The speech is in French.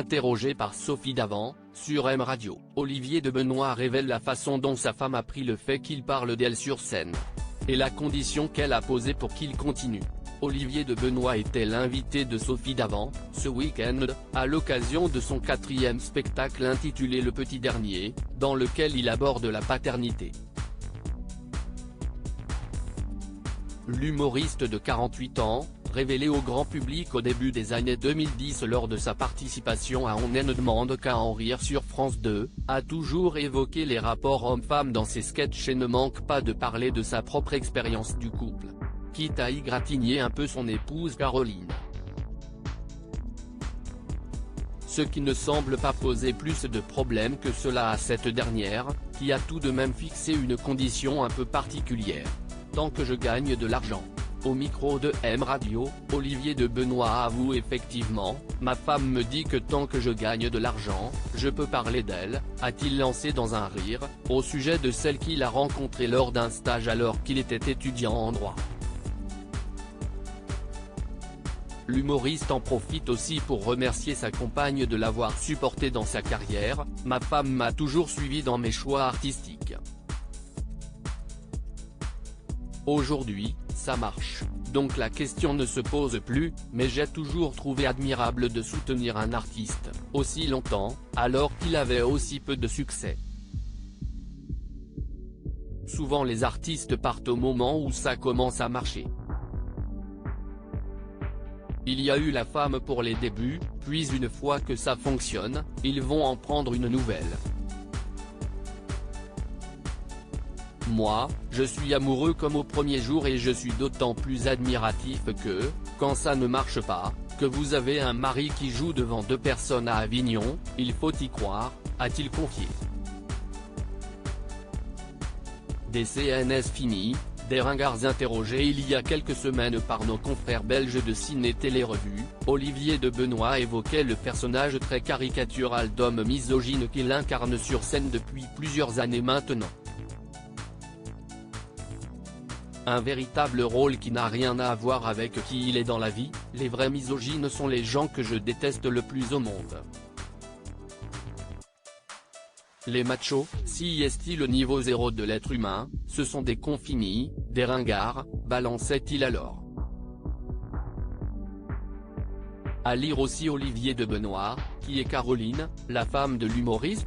Interrogé par Sophie Davant, sur M Radio, Olivier de Benoît révèle la façon dont sa femme a pris le fait qu'il parle d'elle sur scène. Et la condition qu'elle a posée pour qu'il continue. Olivier de Benoît était l'invité de Sophie Davant, ce week-end, à l'occasion de son 4e spectacle intitulé Le Petit Dernier, dans lequel il aborde la paternité. L'humoriste de 48 ans, révélé au grand public au début des années 2010 lors de sa participation à On ne demande qu'à en rire sur France 2, a toujours évoqué les rapports hommes-femmes dans ses sketchs et ne manque pas de parler de sa propre expérience du couple, quitte à égratigner un peu son épouse Caroline. Ce qui ne semble pas poser plus de problèmes que cela à cette dernière, qui a tout de même fixé une condition un peu particulière. Tant que je gagne de l'argent. Au micro de M Radio, Olivier de Benoît avoue effectivement, ma femme me dit que tant que je gagne de l'argent, je peux parler d'elle, a-t-il lancé dans un rire, au sujet de celle qu'il a rencontrée lors d'un stage alors qu'il était étudiant en droit. L'humoriste en profite aussi pour remercier sa compagne de l'avoir supporté dans sa carrière, ma femme m'a toujours suivi dans mes choix artistiques. Aujourd'hui, ça marche, donc la question ne se pose plus, mais j'ai toujours trouvé admirable de soutenir un artiste, aussi longtemps, alors qu'il avait aussi peu de succès. Souvent les artistes partent au moment où ça commence à marcher. Il y a eu la femme pour les débuts, puis une fois que ça fonctionne, ils vont en prendre une nouvelle. Moi, je suis amoureux comme au premier jour et je suis d'autant plus admiratif que, quand ça ne marche pas, que vous avez un mari qui joue devant 2 personnes à Avignon, il faut y croire, a-t-il confié. Des CNS finis, des ringards interrogés il y a quelques semaines par nos confrères belges de Ciné Télé Revue, Olivier de Benoît évoquait le personnage très caricatural d'homme misogyne qu'il incarne sur scène depuis plusieurs années maintenant. Un véritable rôle qui n'a rien à voir avec qui il est dans la vie, les vrais misogynes sont les gens que je déteste le plus au monde. Les machos, si est-il le niveau zéro de l'être humain, ce sont des cons finis, des ringards, balançait-il alors. À lire aussi Olivier de Benoît, qui est Caroline, la femme de l'humoriste.